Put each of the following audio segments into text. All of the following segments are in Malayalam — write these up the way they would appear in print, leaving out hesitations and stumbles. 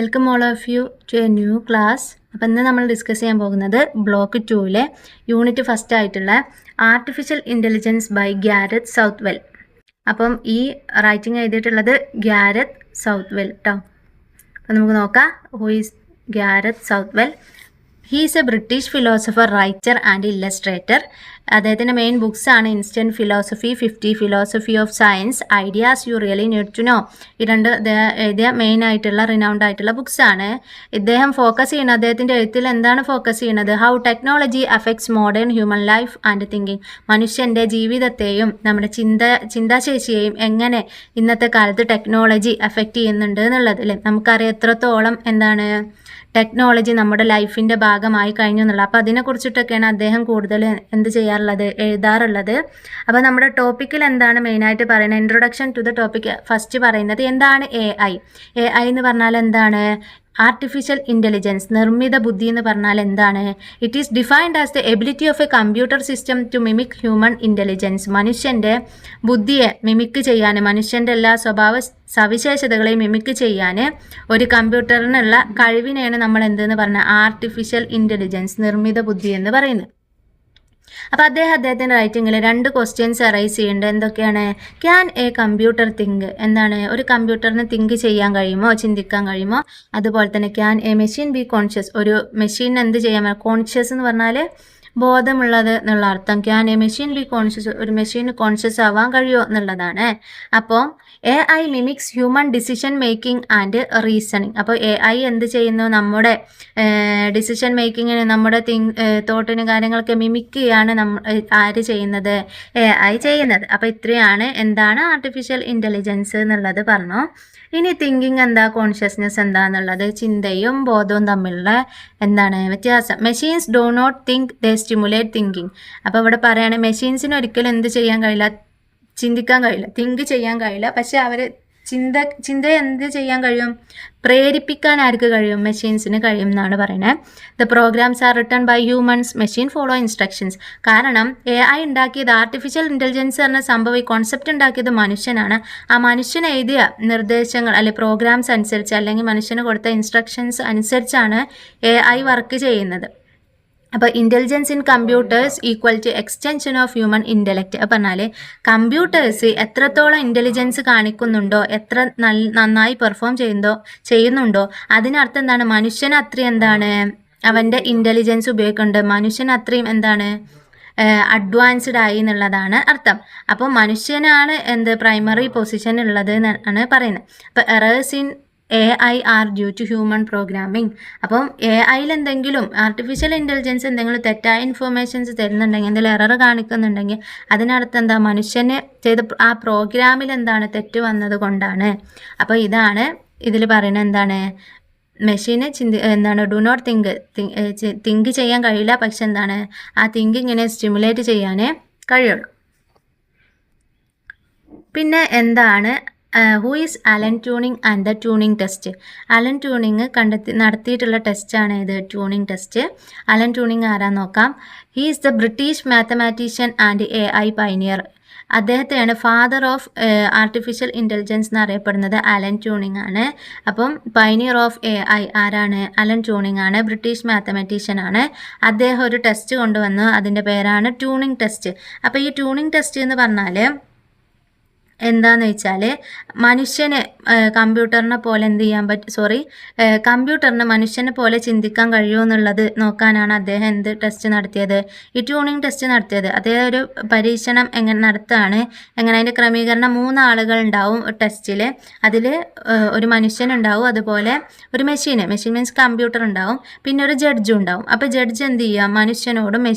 Welcome all of you to a new class. അപ്പോൾ ഇന്ന് നമ്മൾ ഡിസ്കസ് ചെയ്യാൻ പോകുന്നത് ബ്ലോക്ക് 2-ലെ യൂണിറ്റ് ഫസ്റ്റ് ആയിട്ടുള്ള artificial intelligence by Garrett Southwell. അപ്പം ഈ റൈറ്റിംഗ് എഴുതിയിട്ടുള്ളത് ഗ്യാരറ്റ് സൗത്ത്വെൽ കേട്ടോ. അപ്പോൾ നമുക്ക് നോക്കാം. Who is Garrett Southwell? He is a British philosopher, writer and illustrator. അദ്ദേഹത്തിൻ്റെ മെയിൻ ബുക്സ് ആണ് instant philosophy, 50 philosophy of science, ideas you really need to know. ഈ രണ്ട് എഴുതിയ മെയിൻ ആയിട്ടുള്ള റിനൗണ്ട് ആയിട്ടുള്ള ബുക്സ് ആണ്. ഇദ്ദേഹം ഫോക്കസ് ചെയ്യുന്നത്, അദ്ദേഹത്തിൻ്റെ എഴുത്തിൽ എന്താണ് ഫോക്കസ് ചെയ്യുന്നത്? How technology affects modern human life and thinking. മനുഷ്യൻ്റെ ജീവിതത്തെയും നമ്മുടെ ചിന്താശേഷിയെയും എങ്ങനെ ഇന്നത്തെ കാലത്ത് ടെക്നോളജി അഫക്റ്റ് ചെയ്യുന്നുണ്ട് എന്നുള്ളതിൽ നമുക്കറിയാം എത്രത്തോളം എന്താണ് ടെക്നോളജി നമ്മുടെ ലൈഫിൻ്റെ ഭാഗമായി കഴിഞ്ഞു എന്നുള്ളത്. അപ്പോൾ അതിനെക്കുറിച്ചിട്ടൊക്കെയാണ് അദ്ദേഹം കൂടുതൽ എന്ത് ചെയ്യാറുള്ളത്, എഴുതാറുള്ളത്. അപ്പോൾ നമ്മുടെ ടോപ്പിക്കിൽ എന്താണ് മെയിനായിട്ട് പറയുന്നത്? Introduction to the topic first പറയുന്നത് എന്താണ് AI എന്ന് പറഞ്ഞാൽ എന്താണ്? ആർട്ടിഫിഷ്യൽ ഇൻ്റലിജൻസ്, നിർമ്മിത ബുദ്ധി എന്ന് പറഞ്ഞാൽ എന്താണ്? It is defined as the ability of a computer system to mimic human intelligence. മനുഷ്യൻ്റെ ബുദ്ധിയെ മിമിക്ക് ചെയ്യാൻ, മനുഷ്യൻ്റെ എല്ലാ സ്വഭാവ സവിശേഷതകളെയും മിമിക്ക് ചെയ്യാൻ ഒരു കമ്പ്യൂട്ടറിനുള്ള കഴിവിനെയാണ് നമ്മൾ എന്തെന്ന് പറഞ്ഞാൽ ആർട്ടിഫിഷ്യൽ ഇൻ്റലിജൻസ്, നിർമ്മിത ബുദ്ധി എന്ന് പറയുന്നത്. അപ്പോൾ അദ്ദേഹത്തിൻ്റെ റൈറ്റിങ്ങിൽ 2 ക്വസ്റ്റ്യൻസ് അറൈസ് ചെയ്യുന്നുണ്ട്. എന്തൊക്കെയാണ്? Can A computer think? എന്താണ്? ഒരു കമ്പ്യൂട്ടറിന് തിങ്ക് ചെയ്യാൻ കഴിയുമോ, ചിന്തിക്കാൻ കഴിയുമോ? അതുപോലെ തന്നെ can A machine B conscious? ഒരു മെഷീൻ എന്ത് ചെയ്യാൻ? കോൺഷ്യസ് എന്ന് പറഞ്ഞാൽ ബോധമുള്ളത് എന്നുള്ള അർത്ഥം. Can A machine B conscious? ഒരു മെഷീന് കോൺഷ്യസ് ആവാൻ കഴിയുമോ എന്നുള്ളതാണ്. അപ്പോൾ AI mimics human decision making and reasoning. അപ്പോൾ AI എന്ത് ചെയ്യുന്നു? നമ്മുടെ ഡിസിഷൻ മേക്കിങ്ങിന്, നമ്മുടെ തോട്ടിന് കാര്യങ്ങളൊക്കെ മിമിക് ചെയ്യാണ് ആര് ചെയ്യുന്നത്? AI ചെയ്യുന്നത്. അപ്പോൾ ഇത്രയാണ് എന്താണ് ആർട്ടിഫിഷ്യൽ ഇൻ്റലിജൻസ് എന്നുള്ളത് പറഞ്ഞു. ഇനി തിങ്കിങ് എന്താ, കോൺഷ്യസ്നെസ് എന്താണെന്നുള്ളത്, ചിന്തയും ബോധവും തമ്മിലുള്ള എന്താണ് വ്യത്യാസം? Machines do not think, they stimulate thinking. അപ്പോൾ ഇവിടെ പറയുകയാണ് മെഷീൻസിന് ഒരിക്കലും എന്ത് ചെയ്യാൻ കഴിയില്ല, ചിന്തിക്കാൻ കഴിയില്ല, തിങ്ക് ചെയ്യാൻ കഴിയില്ല. പക്ഷെ അവർ ചിന്ത എന്ത് ചെയ്യാൻ കഴിയും? പ്രേരിപ്പിക്കാൻ ആർക്ക് കഴിയും? മെഷീൻസിന് കഴിയും എന്നാണ് പറയുന്നത്. The programs are written by humans, machine follow instructions. കാരണം AI ഉണ്ടാക്കിയത്, ആർട്ടിഫിഷ്യൽ ഇൻ്റലിജൻസ് എന്ന സംഭവം, ഈ കോൺസെപ്റ്റ് ഉണ്ടാക്കിയത് മനുഷ്യനാണ്. ആ മനുഷ്യൻ എഴുതിയ നിർദ്ദേശങ്ങൾ അല്ലെങ്കിൽ പ്രോഗ്രാംസ് അനുസരിച്ച്, അല്ലെങ്കിൽ മനുഷ്യന് കൊടുത്ത ഇൻസ്ട്രക്ഷൻസ് അനുസരിച്ചാണ് AI വർക്ക് ചെയ്യുന്നത്. അപ്പോൾ intelligence in computers equal to extension of human intellect. പറഞ്ഞാൽ കമ്പ്യൂട്ടേഴ്സ് എത്രത്തോളം ഇൻ്റലിജൻസ് കാണിക്കുന്നുണ്ടോ, എത്ര നന്നായി പെർഫോം ചെയ്യുന്നുണ്ടോ, അതിനർത്ഥം എന്താണ്? മനുഷ്യൻ അത്രയും എന്താണ് അവൻ്റെ ഇൻ്റലിജൻസ് ഉപയോഗിക്കുന്നുണ്ട്, മനുഷ്യൻ അത്രയും എന്താണ് അഡ്വാൻസ്ഡ് ആയി എന്നുള്ളതാണ് അർത്ഥം. അപ്പോൾ മനുഷ്യനാണ് എന്ത് പ്രൈമറി പൊസിഷൻ ഉള്ളത് എന്നാണ് പറയുന്നത്. അപ്പോൾ errors in AI are due to human programming. അപ്പം AIയിൽ എന്തെങ്കിലും ആർട്ടിഫിഷ്യൽ ഇൻ്റലിജൻസ് എന്തെങ്കിലും തെറ്റായ ഇൻഫർമേഷൻസ് തരുന്നുണ്ടെങ്കിൽ, എന്തെങ്കിലും എറർ കാണിക്കുന്നുണ്ടെങ്കിൽ അതിനർത്ഥം എന്താ? മനുഷ്യന് ചെയ്ത ആ പ്രോഗ്രാമിൽ എന്താണ് തെറ്റ് വന്നത് കൊണ്ടാണ്. അപ്പോൾ ഇതാണ് ഇതിൽ പറയുന്നത്. എന്താണ്? മെഷീന് ഡു നോട്ട് തിങ്ക് ചെയ്യാൻ കഴിയില്ല, പക്ഷെ എന്താണ് ആ തിങ്കിങ്ങിനെ സ്റ്റിമുലേറ്റ് ചെയ്യാനേ കഴിയുള്ളൂ. പിന്നെ എന്താണ് who is Alan Turing and the Turing test? Alan Turing നടത്തിയിട്ടുള്ള ടെസ്റ്റാണ് ഇത്, ട്യൂണിംഗ് ടെസ്റ്റ്. അലൻ ട്യൂണിംഗ് ആരാന്ന് നോക്കാം. He is the British mathematician and AI pioneer. അദ്ദേഹത്തെയാണ് ഫാദർ ഓഫ് ആർട്ടിഫിഷ്യൽ ഇൻ്റലിജൻസ് എന്നറിയപ്പെടുന്നത് അലൻ ട്യൂണിംഗ് ആണ്. അപ്പം പൈനിയർ ഓഫ് AI ആരാണ്? അലൻ ട്യൂണിംഗ് ആണ്, ബ്രിട്ടീഷ് മാത്തമാറ്റീഷ്യൻ ആണ്. അദ്ദേഹം ഒരു ടെസ്റ്റ് കൊണ്ടുവന്നു, അതിൻ്റെ പേരാണ് ട്യൂണിംഗ് ടെസ്റ്റ്. അപ്പോൾ ഈ ട്യൂണിംഗ് ടെസ്റ്റ് എന്ന് പറഞ്ഞാൽ എന്താണെന്ന് വെച്ചാൽ മനുഷ്യന് കമ്പ്യൂട്ടറിനെ പോലെ എന്ത് ചെയ്യാൻ കമ്പ്യൂട്ടറിന് മനുഷ്യനെ പോലെ ചിന്തിക്കാൻ കഴിയുമോ എന്നുള്ളത് നോക്കാനാണ് അദ്ദേഹം എന്ത് ടെസ്റ്റ് നടത്തിയത്? ഈ ട്യൂണിംഗ് ടെസ്റ്റ് നടത്തിയത്. അദ്ദേഹം ഒരു പരീക്ഷണം എങ്ങനെ നടത്തുകയാണ്. എങ്ങനെ? അതിൻ്റെ ക്രമീകരണം 3 ആളുകൾ ഉണ്ടാവും ടെസ്റ്റിൽ. അതിൽ ഒരു മനുഷ്യനുണ്ടാവും, അതുപോലെ ഒരു മെഷീൻ മീൻസ് കമ്പ്യൂട്ടർ ഉണ്ടാവും, പിന്നെ ഒരു ജഡ്ജും ഉണ്ടാവും. അപ്പോൾ ജഡ്ജ് എന്ത് ചെയ്യുക? മനുഷ്യനോടും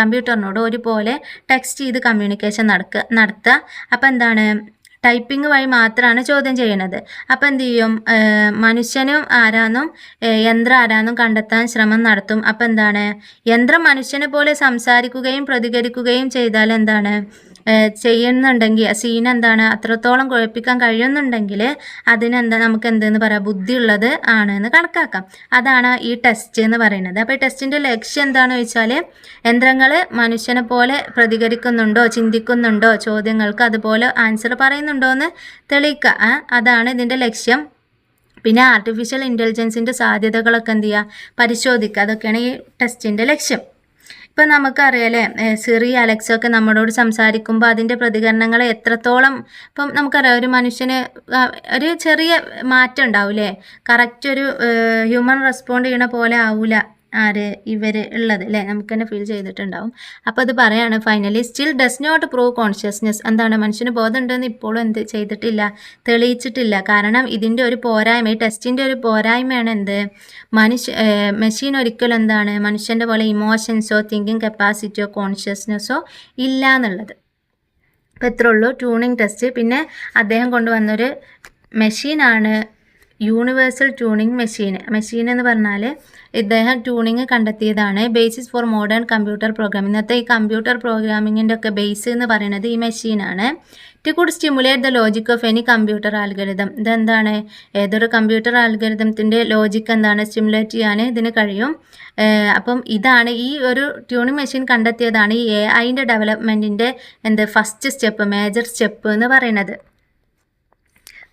കമ്പ്യൂട്ടറിനോടും ഒരുപോലെ ടെക്സ്റ്റ് ചെയ്ത് കമ്മ്യൂണിക്കേഷൻ നടത്തുക. അപ്പോൾ എന്താണ്? ടൈപ്പിംഗ് വഴി മാത്രമാണ് ചോദ്യം ചെയ്യുന്നത്. അപ്പോൾ എന്ത് ചെയ്യും? മനുഷ്യനും ആരാന്നും യന്ത്രം ആരാന്നും കണ്ടെത്താൻ ശ്രമം നടത്തും. അപ്പോൾ എന്താണ്? യന്ത്രം മനുഷ്യനെ പോലെ സംസാരിക്കുകയും പ്രതികരിക്കുകയും ചെയ്താൽ എന്താണ് ചെയ്യുന്നുണ്ടെങ്കിൽ, സീൻ എന്താണ് അത്രത്തോളം കുഴപ്പിക്കാൻ കഴിയുന്നുണ്ടെങ്കിൽ അതിനെന്താ നമുക്ക് എന്തെന്ന് പറയാം? ബുദ്ധിയുള്ളത് ആണ് എന്ന് കണക്കാക്കാം. അതാണ് ഈ ടെസ്റ്റ് എന്ന് പറയുന്നത്. അപ്പോൾ ഈ ടെസ്റ്റിൻ്റെ ലക്ഷ്യം എന്താണെന്ന് വെച്ചാൽ യന്ത്രങ്ങൾ മനുഷ്യനെ പോലെ പ്രതികരിക്കുന്നുണ്ടോ, ചിന്തിക്കുന്നുണ്ടോ, ചോദ്യങ്ങൾക്ക് അതുപോലെ ആൻസർ പറയുന്നുണ്ടോ എന്ന് തെളിയിക്കുക. അതാണ് ഇതിൻ്റെ ലക്ഷ്യം. പിന്നെ ആർട്ടിഫിഷ്യൽ ഇൻ്റലിജൻസിൻ്റെ സാധ്യതകളൊക്കെ എന്ത് ചെയ്യുക, പരിശോധിക്കുക. അതൊക്കെയാണ് ഈ ടെസ്റ്റിൻ്റെ ലക്ഷ്യം. ഇപ്പം നമുക്കറിയാലേ, സിറി അലക്സ ഒക്കെ നമ്മളോട് സംസാരിക്കുമ്പോൾ അതിൻ്റെ പ്രതികരണങ്ങൾ എത്രത്തോളം, ഇപ്പം നമുക്കറിയാം ഒരു മനുഷ്യന് ഒരു ചെറിയ മാറ്റം ഉണ്ടാവില്ലേ, കറക്റ്റ് ഒരു ഹ്യൂമൻ റെസ്പോണ്ട് ചെയ്യണ പോലെ ആവില്ല ഇവർ ഉള്ളത് അല്ലേ, നമുക്ക് തന്നെ ഫീൽ ചെയ്തിട്ടുണ്ടാവും. അപ്പോൾ അത് പറയാണ് finally still does not prove consciousness. എന്താണ്, മനുഷ്യന് ബോധം ഉണ്ടെന്ന് ഇപ്പോഴും എന്ത് ചെയ്തിട്ടില്ല, തെളിയിച്ചിട്ടില്ല. കാരണം ഇതിൻ്റെ ഒരു പോരായ്മ, ഈ ടെസ്റ്റിൻ്റെ ഒരു പോരായ്മയാണ് എന്ത്, മെഷീൻ ഒരിക്കലും എന്താണ് മനുഷ്യൻ്റെ പോലെ ഇമോഷൻസോ തിങ്കിങ് കപ്പാസിറ്റിയോ കോൺഷ്യസ്നെസ്സോ ഇല്ല എന്നുള്ളത്. അപ്പോൾ ഇത്രേ ഉള്ളൂ ട്യൂണിങ് ടെസ്റ്റ്. പിന്നെ അദ്ദേഹം കൊണ്ടുവന്നൊരു മെഷീനാണ് യൂണിവേഴ്സൽ ട്യൂണിങ് മെഷീൻ എന്ന് പറഞ്ഞാൽ ഇദ്ദേഹം ട്യൂണിങ് കണ്ടെത്തിയതാണ്. Basis for modern computer programming. ഇന്നത്തെ ഈ കമ്പ്യൂട്ടർ പ്രോഗ്രാമിങ്ങിൻ്റെ ഒക്കെ ബേസ് എന്ന് പറയുന്നത് ഈ മെഷീനാണ്. It could stimulate the logic of any computer algorithm. ഇതെന്താണ്, ഏതൊരു കമ്പ്യൂട്ടർ ആൽഗരിതത്തിൻ്റെ ലോജിക്ക് എന്താണ് സ്റ്റിമുലേറ്റ് ചെയ്യാൻ ഇതിന് കഴിയും. അപ്പം ഇതാണ് ഈ ഒരു ട്യൂണിങ് മെഷീൻ കണ്ടെത്തിയതാണ് ഈ AI ഡെവലപ്മെൻറ്റിൻ്റെ ഫസ്റ്റ് സ്റ്റെപ്പ്, മേജർ സ്റ്റെപ്പ് എന്ന് പറയുന്നത്.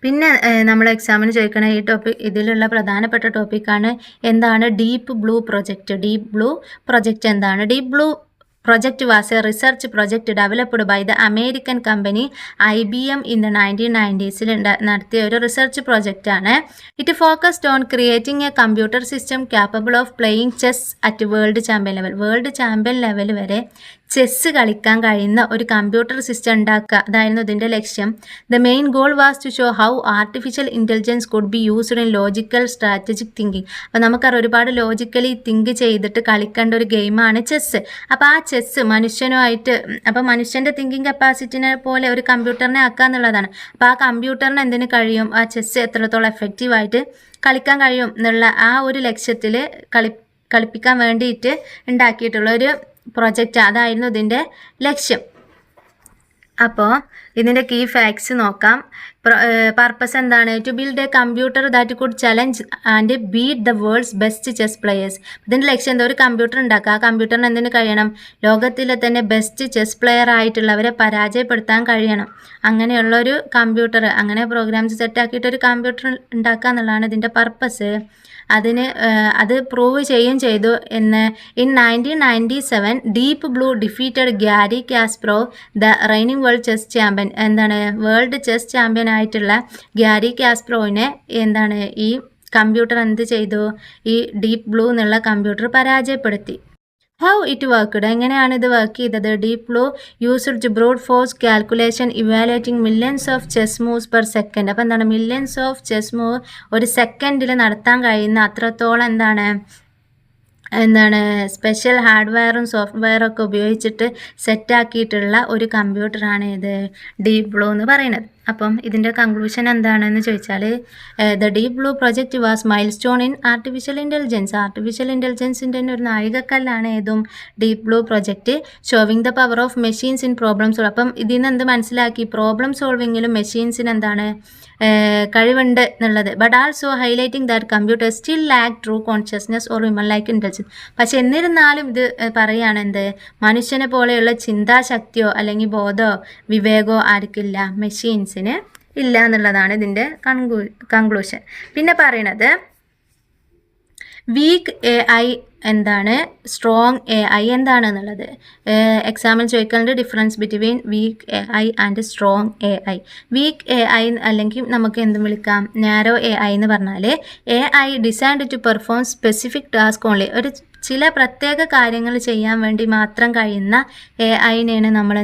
പിന്നെ നമ്മൾ എക്സാമിന് ചോദിക്കണ ഈ ടോപ്പിക്, ഇതിലുള്ള പ്രധാനപ്പെട്ട ടോപ്പിക്കാണ് എന്താണ് ഡീപ്പ് ബ്ലൂ പ്രൊജക്റ്റ് എന്താണ്. Deep blue project was a research project developed by the American company IBM in the 1990s. നടത്തിയ ഒരു റിസർച്ച് പ്രോജക്റ്റ് ആണ്. It focused on creating a computer system capable of playing chess at world champion level വരെ ചെസ്സ് കളിക്കാൻ കഴിയുന്ന ഒരു കമ്പ്യൂട്ടർ സിസ്റ്റം ഉണ്ടാക്കുക, അതായിരുന്നു ഇതിൻ്റെ ലക്ഷ്യം. The main goal was to show how artificial intelligence could be used in logical strategic thinking. അപ്പോൾ നമുക്കറിയാം ഒരുപാട് ലോജിക്കലി തിങ്ക് ചെയ്തിട്ട് കളിക്കേണ്ട ഒരു ഗെയിമാണ് ചെസ്സ്. അപ്പോൾ ആ ചെസ്സ് മനുഷ്യനുമായിട്ട്, അപ്പോൾ മനുഷ്യൻ്റെ തിങ്കിങ് കപ്പാസിറ്റിനെ പോലെ ഒരു കമ്പ്യൂട്ടറിനെ ആക്കുക എന്നുള്ളതാണ്. അപ്പോൾ ആ കമ്പ്യൂട്ടറിന് എന്തിന് കഴിയും, ആ ചെസ്സ് എത്രത്തോളം എഫക്റ്റീവായിട്ട് കളിക്കാൻ കഴിയും എന്നുള്ള ആ ഒരു ലക്ഷ്യത്തിൽ കളിപ്പിക്കാൻ വേണ്ടിയിട്ട് ഉണ്ടാക്കിയിട്ടുള്ള ഒരു പ്രൊജക്റ്റ്, അതായിരുന്നു ഇതിൻ്റെ ലക്ഷ്യം. അപ്പോൾ ഇതിൻ്റെ കീ ഫാക്ട്സ് നോക്കാം. പർപ്പസ് എന്താണ്, to build a computer that could challenge and beat the world's best chess players. ഇതിൻ്റെ ലക്ഷ്യം എന്താ, ഒരു കമ്പ്യൂട്ടർ ഉണ്ടാക്കുക. ആ കമ്പ്യൂട്ടറിന് എന്തിനു കഴിയണം, ലോകത്തിലെ തന്നെ ബെസ്റ്റ് ചെസ് പ്ലെയർ ആയിട്ടുള്ളവരെ പരാജയപ്പെടുത്താൻ കഴിയണം. അങ്ങനെയുള്ളൊരു കമ്പ്യൂട്ടർ, അങ്ങനെ പ്രോഗ്രാംസ് സെറ്റാക്കിയിട്ടൊരു കമ്പ്യൂട്ടർ ഉണ്ടാക്കുക എന്നുള്ളതാണ് ഇതിൻ്റെ പർപ്പസ്. അത് പ്രൂവ് ചെയ്തു എന്ന് in 1997 deep blue defeated Gary Kasparov, the raining world chess champion. World chess champion ആയിട്ടുള്ള ഗ്യാരി കാസ്പറോവിനെ ഈ കമ്പ്യൂട്ടർ എന്ത് ചെയ്തു, ഈ ഡീപ്പ് ബ്ലൂ എന്നുള്ള കമ്പ്യൂട്ടർ പരാജയപ്പെടുത്തി. ഹൗ ഇറ്റ് വർക്ക്ഡ്, എങ്ങനെയാണ് ഇത് വർക്ക് ചെയ്തത്. Deep blue used brute force calculation evaluating millions of chess moves per second. അപ്പോൾ മില്യൺസ് ഓഫ് ചെസ് മൂവ് ഒരു സെക്കൻഡിൽ നടത്താൻ കഴിയുന്ന അത്രത്തോളം സ്പെഷ്യൽ ഹാർഡ്വെയറും സോഫ്റ്റ്വെയറും ഒക്കെ ഉപയോഗിച്ചിട്ട് സെറ്റാക്കിയിട്ടുള്ള ഒരു കമ്പ്യൂട്ടറാണ് ഇത് ഡീപ്പ് ബ്ലൂ എന്ന് പറയുന്നത്. അപ്പം ഇതിൻ്റെ കൺക്ലൂഷൻ എന്താണെന്ന് ചോദിച്ചാൽ, the Deep Blue project was മൈൽ സ്റ്റോൺ ഇൻ ആർട്ടിഫിഷ്യൽ ഇൻ്റലിജൻസിൻ്റെ ഒരു നാഴികക്കല്ലാണ് ഏതും Deep Blue project. Showing the power of machines in problem solve. അപ്പം ഇതിൽ നിന്ന് എന്ത് മനസ്സിലാക്കി, പ്രോബ്ലം സോൾവിങ്ങിലും മെഷീൻസിന് കഴിവുണ്ട് എന്നുള്ളത്. But also highlighting that computer still lack true consciousness or human like intelligence. പക്ഷെ എന്നിരുന്നാലും ഇത് പറയുകയാണ് മനുഷ്യനെ പോലെയുള്ള ചിന്താശക്തിയോ അല്ലെങ്കിൽ ബോധമോ വിവേകമോ ആർക്കില്ല, മെഷീൻസിന് ഇല്ല എന്നുള്ളതാണ് ഇതിൻ്റെ കൺക്ലൂഷൻ. പിന്നെ പറയണത് വീക്ക് AI എന്താണ്, സ്ട്രോങ് AI എന്താണെന്നുള്ളത്. എക്സാമിൽ ചോദിക്കാനുണ്ട് difference between weak AI and strong AI. Weak AI അല്ലെങ്കിൽ നമുക്ക് എന്തും വിളിക്കാം നാരോ AI എന്ന് പറഞ്ഞാൽ AI designed to perform specific task only. ഒരു ചില പ്രത്യേക കാര്യങ്ങൾ ചെയ്യാൻ വേണ്ടി മാത്രം കഴിയുന്ന AIനെയാണ് നമ്മൾ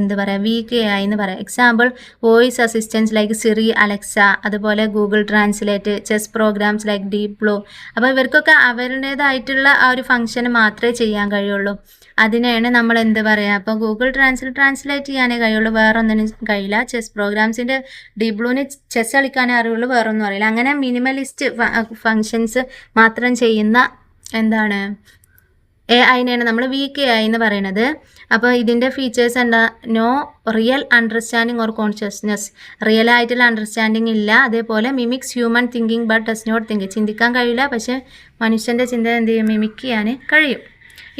വീക്ക് AI എന്ന് പറയാം. Example voice assistance like Siri, Alexa, അതുപോലെ Google translate, chess programs like Deep Blue. അപ്പോൾ ഇവർക്കൊക്കെ അവരുടേതായിട്ടുള്ള ആ ഒരു ഫംഗ്ഷന് മാത്രമേ ചെയ്യാൻ കഴിയുള്ളൂ. അതിനെയാണ് നമ്മൾ അപ്പോൾ ഗൂഗിൾ ട്രാൻസ്ലേറ്റ് ചെയ്യാനേ കഴിയുള്ളൂ, വേറെ ഒന്നിനും കഴിയില്ല. ചെസ് പ്രോഗ്രാംസിൻ്റെ ഡീപ്പ് ബ്ലൂവിന് ചെസ് കളിക്കാനേ അറിയുള്ളൂ, വേറെ ഒന്നും അറിയില്ല. അങ്ങനെ മിനിമലിസ്റ്റ് ഫങ്ഷൻസ് മാത്രം ചെയ്യുന്ന AIനെയാണ് നമ്മൾ വീക്ക് AI എന്ന് പറയുന്നത്. അപ്പോൾ ഇതിൻ്റെ features no real understanding or consciousness. Real ആയിട്ടുള്ള അണ്ടർസ്റ്റാൻഡിങ് ഇല്ല. അതേപോലെ mimics human thinking but does not think. ചിന്തിക്കാൻ കഴിയില്ല, പക്ഷേ മനുഷ്യൻ്റെ ചിന്ത മിമിക് ചെയ്യാൻ കഴിയും.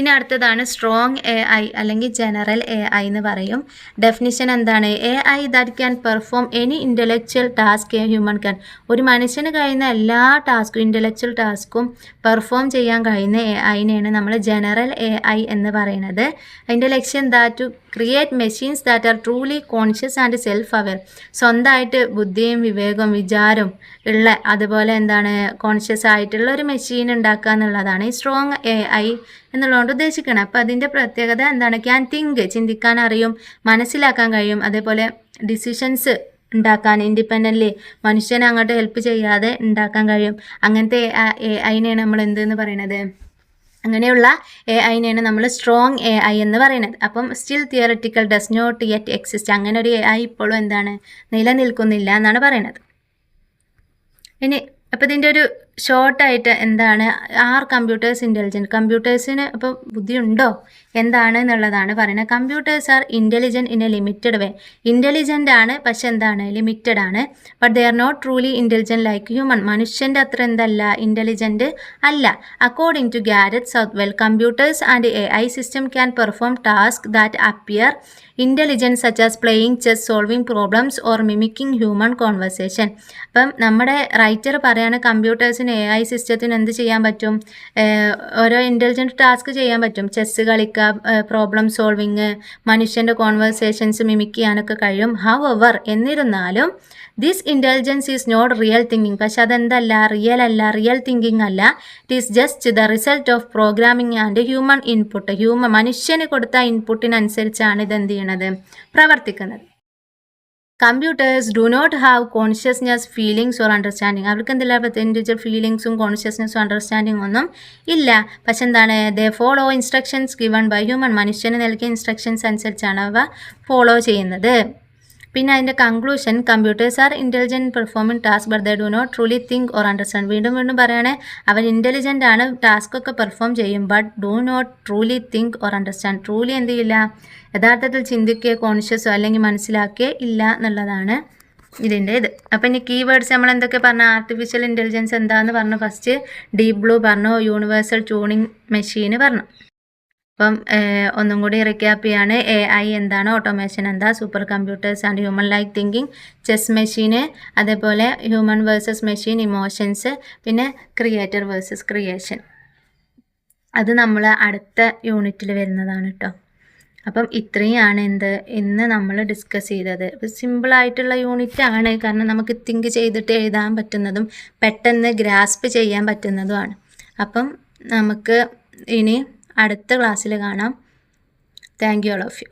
ഇനി അടുത്തതാണ് സ്ട്രോങ് AI അല്ലെങ്കിൽ ജനറൽ AI എന്ന് പറയും. ഡെഫിനിഷൻ എന്താണ്? AI that can perform any intellectual task A human can. ഒരു മനുഷ്യന് കഴിയുന്ന എല്ലാ ടാസ്കും ഇൻ്റലക്ച്വൽ ടാസ്കും പെർഫോം ചെയ്യാൻ കഴിയുന്ന AIനെയാണ് നമ്മൾ ജനറൽ AI എന്ന് പറയുന്നത്. അതിൻ്റെ ലക്ഷ്യം to create machines that are truly conscious and self aware. സ്വന്തമായിട്ട് ബുദ്ധിയും വിവേകവും വിചാരവും ഉള്ള, അതുപോലെ എന്താണ് കോൺഷ്യസ് ആയിട്ടുള്ള ഒരു മെഷീൻ ഉണ്ടാക്കുക എന്നുള്ളതാണ് ഈ സ്ട്രോങ് AI എന്നുള്ളതുകൊണ്ട് ഉദ്ദേശിക്കണം. അപ്പോൾ അതിൻ്റെ പ്രത്യേകത എന്താണ്? ക്യാൻ തിങ്ക്, ചിന്തിക്കാൻ അറിയും, മനസ്സിലാക്കാൻ കഴിയും, അതേപോലെ ഡിസിഷൻസ് ഉണ്ടാക്കാൻ ഇൻഡിപെൻഡൻ്റ്ലി, മനുഷ്യനെ അങ്ങോട്ട് ഹെൽപ്പ് ചെയ്യാതെ ഉണ്ടാക്കാൻ കഴിയും. അങ്ങനത്തെ AIനെയാണ് നമ്മൾ എന്തെന്ന് പറയുന്നത്? അങ്ങനെയുള്ള AIനെയാണ് നമ്മൾ സ്ട്രോങ് AI എന്ന് പറയുന്നത്. അപ്പം still theoretical does not yet exist. അങ്ങനെ ഒരു AI ഇപ്പോഴും എന്താണ് നിലനിൽക്കുന്നില്ല എന്നാണ് പറയുന്നത്. ഇനി അപ്പോൾ ഇതിൻ്റെ ഒരു ഷോർട്ടായിട്ട് എന്താണ് ആർ കമ്പ്യൂട്ടേഴ്സ് ഇൻ്റലിജൻറ്റ്? കമ്പ്യൂട്ടേഴ്സിന് അപ്പോൾ ബുദ്ധിയുണ്ടോ എന്താണ് എന്നുള്ളതാണ് പറയുന്നത്. Computers are intelligent in a limited way. Intelligent ആണ്, പക്ഷെ എന്താണ് ലിമിറ്റഡ് ആണ്. But they are not truly intelligent like human. മനുഷ്യൻ്റെ അത്ര എന്തല്ല, ഇൻ്റലിജൻറ്റ് അല്ല. According to Garrett Southwell, computers and AI system can perform task that appear intelligence such as playing chess, solving problems or mimicking human conversation. അപ്പം നമ്മുടെ റൈറ്റർ പറയാണ് കമ്പ്യൂട്ടേഴ്സിന് AI സിസ്റ്റത്തിന് എന്ത് ചെയ്യാൻ പറ്റും? ഓരോ ഇൻ്റലിജൻറ്റ് ടാസ്ക് ചെയ്യാൻ പറ്റും. ചെസ്സ് കളിക്കുക, പ്രോബ്ലം സോൾവിങ്, മനുഷ്യൻ്റെ കോൺവെർസേഷൻസ് മിമിക് ചെയ്യാനൊക്കെ കഴിയും. ഹൗഎവർ, എന്നിരുന്നാലും this intelligence is not real thinking. പക്ഷെ അതെന്തല്ല, റിയൽ അല്ല, റിയൽ തിങ്കിങ് അല്ല. It is just the result of programming and human input. മനുഷ്യന് കൊടുത്ത ഇൻപുട്ടിനനുസരിച്ചാണ് ഇതെന്ത് ചെയ്യണത്, പ്രവർത്തിക്കുന്നത്. Computers do not have consciousness, feelings or understanding. അവർക്ക് എന്തില്ല ഇൻഡിവിജ്വൽ ഫീലിങ്സും കോൺഷ്യസ്നെസ്സും അണ്ടർസ്റ്റാൻഡിങ് ഒന്നും ഇല്ല. പക്ഷെ എന്താണ്, they follow instructions given by human. മനുഷ്യന് നൽകിയ ഇൻസ്ട്രക്ഷൻസ് അനുസരിച്ചാണ് അവ ഫോളോ ചെയ്യുന്നത്. പിന്നെ അതിൻ്റെ conclusion, computers are intelligent performing task but they do not truly think or understand. വീണ്ടും വീണ്ടും പറയുകയാണെ അവർ ഇൻ്റലിജൻ്റ് ആണ്, ടാസ്ക് ഒക്കെ പെർഫോം ചെയ്യും, but do not truly think or understand. Truly എന്ത് ചെയ്യില്ല, യഥാർത്ഥത്തിൽ ചിന്തിക്കുകയോ കോൺഷ്യസോ അല്ലെങ്കിൽ മനസ്സിലാക്കുകയോ ഇല്ല എന്നുള്ളതാണ് ഇതിൻ്റെ ഇത്. അപ്പം ഇനി കീവേഡ്സ് നമ്മൾ എന്തൊക്കെ പറഞ്ഞു? ആർട്ടിഫിഷ്യൽ ഇൻ്റലിജൻസ് എന്താണെന്ന് പറഞ്ഞു. ഫസ്റ്റ് ഡീപ് ബ്ലൂ പറഞ്ഞു, യൂണിവേഴ്സൽ ട്യൂണിങ് മെഷീൻ പറഞ്ഞു. അപ്പം ഒന്നും കൂടി റിക്യാപ്പ് ചെയ്യാണ്. AI എന്താണ്, ഓട്ടോമേഷൻ എന്താ, super computers and human like thinking, chess മെഷീന്, അതേപോലെ ഹ്യൂമൻ വേഴ്സസ് മെഷീൻ, ഇമോഷൻസ്, പിന്നെ ക്രിയേറ്റർ വേഴ്സസ് ക്രിയേഷൻ. അത് നമ്മൾ അടുത്ത യൂണിറ്റിൽ വരുന്നതാണ് കേട്ടോ. അപ്പം ഇത്രയാണ് ഇന്ന് നമ്മൾ ഡിസ്കസ് ചെയ്തത്. സിമ്പിളായിട്ടുള്ള യൂണിറ്റ് ആണ്, കാരണം നമുക്ക് തിങ്ക് ചെയ്തിട്ട് എഴുതാൻ പറ്റുന്നതും പെട്ടെന്ന് ഗ്രാസ്പ് ചെയ്യാൻ പറ്റുന്നതുമാണ്. അപ്പം നമുക്ക് ഇനി അടുത്ത ക്ലാസ്സിൽ കാണാം. Thank you all of U.